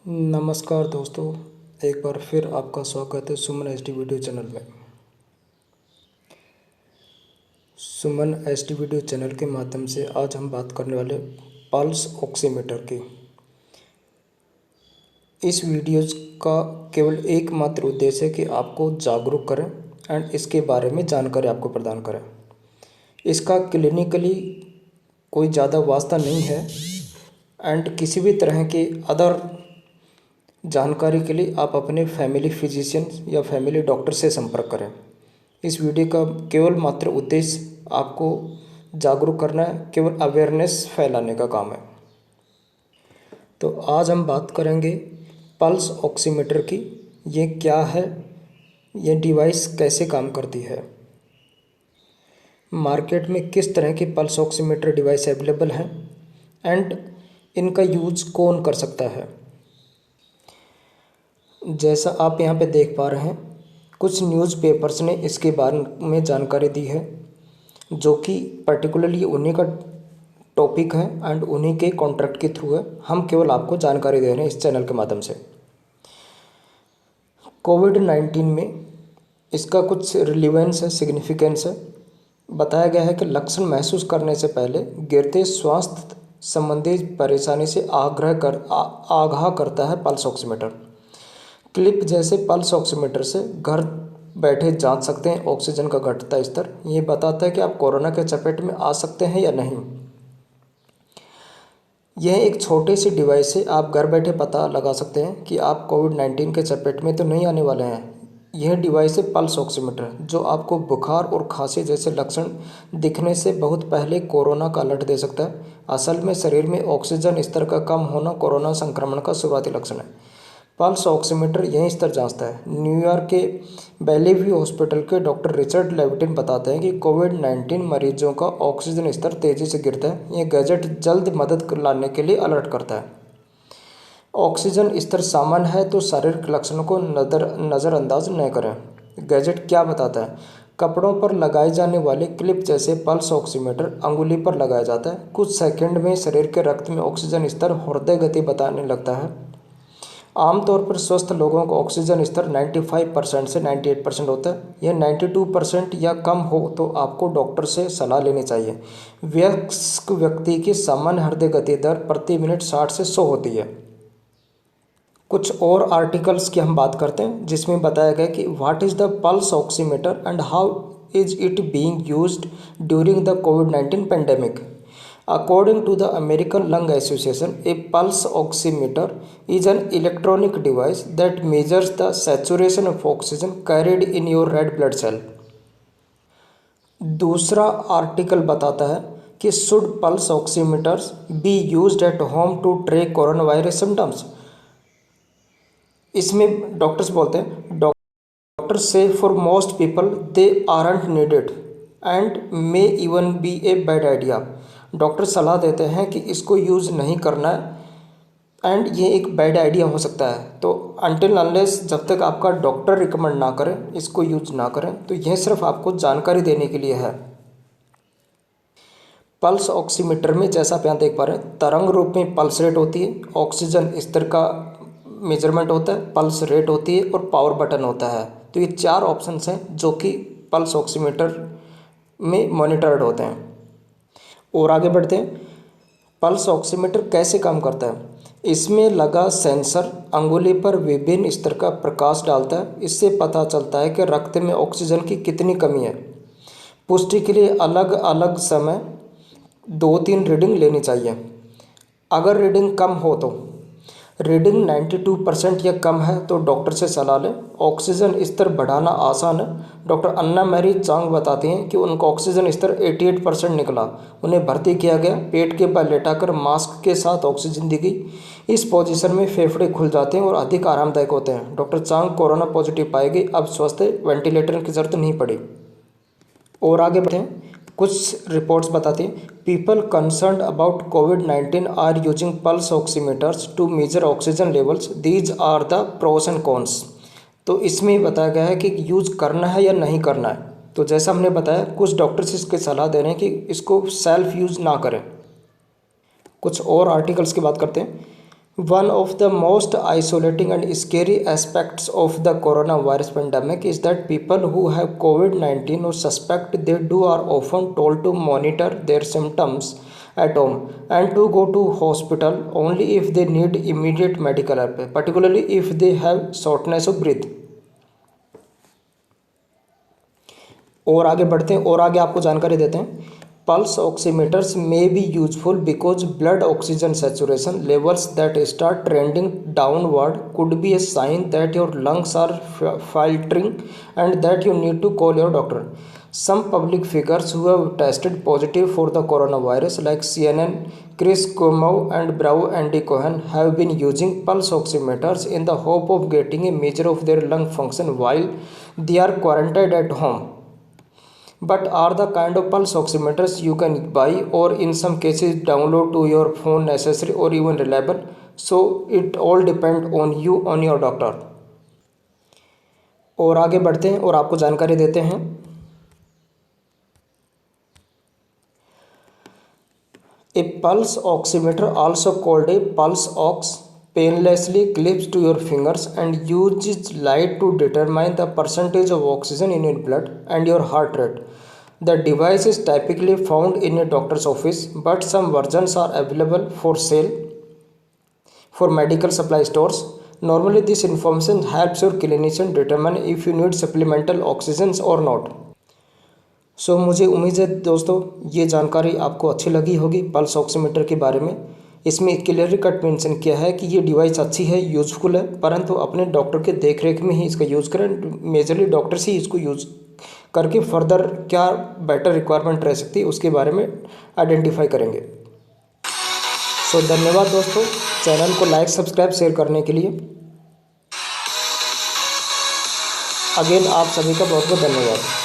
नमस्कार दोस्तों, एक बार फिर आपका स्वागत है सुमन एच डी वीडियो चैनल में। सुमन एच डी वीडियो चैनल के माध्यम से आज हम बात करने वाले पल्स ऑक्सीमीटर की। इस वीडियो का केवल एकमात्र उद्देश्य है कि आपको जागरूक करें एंड इसके बारे में जानकारी आपको प्रदान करें। इसका क्लिनिकली कोई ज़्यादा वास्ता नहीं है एंड किसी भी तरह के अदर जानकारी के लिए आप अपने फैमिली फिजिशियन या फैमिली डॉक्टर से संपर्क करें। इस वीडियो का केवल मात्र उद्देश्य आपको जागरूक करना है, केवल अवेयरनेस फैलाने का काम है। तो आज हम बात करेंगे पल्स ऑक्सीमीटर की। ये क्या है, ये डिवाइस कैसे काम करती है, मार्केट में किस तरह के पल्स ऑक्सीमीटर डिवाइस अवेलेबल हैं एंड इनका यूज कौन कर सकता है। जैसा आप यहाँ पे देख पा रहे हैं, कुछ न्यूज़पेपर्स ने इसके बारे में जानकारी दी है, जो कि पर्टिकुलरली उन्हीं का टॉपिक है एंड उन्हीं के कॉन्ट्रैक्ट के थ्रू है। हम केवल आपको जानकारी दे रहे हैं इस चैनल के माध्यम से। कोविड-19 में इसका कुछ रिलीवेंस है, सिग्निफिकेंस है। बताया गया है कि लक्षण महसूस करने से पहले गिरते स्वास्थ्य संबंधी परेशानी से आगाह करता है पल्स ऑक्सीमीटर। क्लिप जैसे पल्स ऑक्सीमीटर से घर बैठे जांच सकते हैं ऑक्सीजन का घटता स्तर। ये बताता है कि आप कोरोना के चपेट में आ सकते हैं या नहीं। यह एक छोटी सी डिवाइस है, आप घर बैठे पता लगा सकते हैं कि आप कोविड-19 के चपेट में तो नहीं आने वाले हैं। यह डिवाइस है पल्स ऑक्सीमीटर, जो आपको बुखार और खांसी जैसे लक्षण दिखने से बहुत पहले कोरोना का अलर्ट दे सकता है। असल में शरीर में ऑक्सीजन स्तर का कम होना कोरोना संक्रमण का शुरुआती लक्षण है। पल्स ऑक्सीमीटर यही स्तर जांचता है। न्यूयॉर्क के बेलीव्यू हॉस्पिटल के डॉक्टर रिचर्ड लेविटिन बताते हैं कि कोविड-19 मरीजों का ऑक्सीजन स्तर तेज़ी से गिरता है। यह गैजेट जल्द मदद लाने के लिए अलर्ट करता है। ऑक्सीजन स्तर सामान्य है तो शारीरिक लक्षणों को नज़रअंदाज न करें। गैजेट क्या बताता है? कपड़ों पर लगाए जाने वाले क्लिप जैसे पल्स ऑक्सीमीटर अंगुली पर लगाया जाता है। कुछ सेकंड में शरीर के रक्त में ऑक्सीजन स्तर हृदय गति बताने लगता है। आमतौर पर स्वस्थ लोगों का ऑक्सीजन स्तर 95% से 98% होता है। यह 92% या कम हो तो आपको डॉक्टर से सलाह लेनी चाहिए। वयस्क व्यक्ति की सामान्य हृदय गति दर प्रति मिनट 60 से 100 होती है। कुछ और आर्टिकल्स की हम बात करते हैं, जिसमें बताया गया कि what is the pulse oximeter and how is it being used during the covid pandemic. According to the American Lung Association, a pulse oximeter is an electronic device that measures the saturation of oxygen carried in your red blood cell. दूसरा article बताता है कि should pulse oximeters be used at home to track coronavirus symptoms. इसमें doctors बोलते हैं, doctor से for most people they aren't needed and may even be a bad idea. Doctor सलाह देते हैं कि इसको यूज़ नहीं करना है एंड ये एक बैड आइडिया हो सकता है। तो अनटिल अनलेस जब तक आपका डॉक्टर रिकमेंड ना करें, इसको यूज ना करें। तो यह सिर्फ आपको जानकारी देने के लिए है। पल्स ऑक्सीमीटर में जैसा आप यहाँ देख पा रहे हैं, तरंग रूप में पल्स रेट होती है, ऑक्सीजन स्तर का मेजरमेंट होता है, पल्स रेट होती है और पावर बटन होता है। तो ये 4 ऑप्शंस हैं जो कि पल्स ऑक्सीमीटर में मॉनिटर्ड होते हैं। और आगे बढ़ते हैं, पल्स ऑक्सीमीटर कैसे काम करता है। इसमें लगा सेंसर अंगुली पर विभिन्न स्तर का प्रकाश डालता है। इससे पता चलता है कि रक्त में ऑक्सीजन की कितनी कमी है। पुष्टि के लिए अलग अलग समय 2-3 रीडिंग लेनी चाहिए। अगर रीडिंग कम हो तो रीडिंग 92% या कम है तो डॉक्टर से सलाह लें। ऑक्सीजन स्तर बढ़ाना आसान है। डॉक्टर अन्ना मैरी चांग बताती हैं कि उनका ऑक्सीजन स्तर 88% निकला। उन्हें भर्ती किया गया, पेट के बल लेटाकर मास्क के साथ ऑक्सीजन दी गई। इस पोजीशन में फेफड़े खुल जाते हैं और अधिक आरामदायक होते हैं। डॉक्टर चांग कोरोना पॉजिटिव पाई गई, अब स्वस्थ है, वेंटिलेटर की जरूरत नहीं पड़ी। और आगे बढ़ें, कुछ रिपोर्ट्स बताती हैं पीपल कंसर्न्ड अबाउट कोविड-19 are using pulse oximeters to measure oxygen levels, these are the pros and cons. तो इसमें बताया गया है कि यूज करना है या नहीं करना है। तो जैसा हमने बताया, कुछ डॉक्टर्स इसकी सलाह दे रहे हैं कि इसको सेल्फ यूज़ ना करें। कुछ और आर्टिकल्स की बात करते हैं। One of the most isolating and scary aspects of the coronavirus pandemic is that people who have COVID 19 or suspect they do are often told to monitor their symptoms at home and to go to hospital only if they need immediate medical help, particularly if they have shortness of breath. और आगे बढ़ते हैं और आगे आपको जानकारी देते हैं। Pulse oximeters may be useful because blood oxygen saturation levels that start trending downward could be a sign that your lungs are filtering and that you need to call your doctor. Some public figures who have tested positive for the coronavirus, like CNN, Chris Cuomo, and Bravo Andy Cohen, have been using pulse oximeters in the hope of getting a measure of their lung function while they are quarantined at home. But are the kind of pulse oximeters you can buy or in some cases download to your phone necessary or even reliable? So it all depend on you, on your doctor. और आगे बढ़ते हैं और आपको जानकारी देते हैं। A pulse oximeter, also called a pulse ox, painlessly clips to your fingers and uses light to determine the percentage of oxygen in your blood and your heart rate. The device is typically found in a doctor's office, but some versions are available for sale for medical supply stores. Normally, this information helps your clinician determine if you need supplemental oxygen or not. सो मुझे उम्मीद है दोस्तों ये जानकारी आपको अच्छी लगी होगी पल्स ऑक्सीमीटर के बारे में। इसमें क्लियरली कट मेंशन किया है कि ये डिवाइस अच्छी है, यूज़फुल है, परंतु अपने डॉक्टर के देख रेख में ही इसका यूज़ करें। मेजरली डॉक्टर से ही इसको यूज़ करके फर्दर क्या बेटर रिक्वायरमेंट रह सकती है उसके बारे में आइडेंटिफाई करेंगे। सो धन्यवाद दोस्तों, चैनल को लाइक सब्सक्राइब शेयर करने के लिए। अगेन आप सभी का बहुत बहुत धन्यवाद।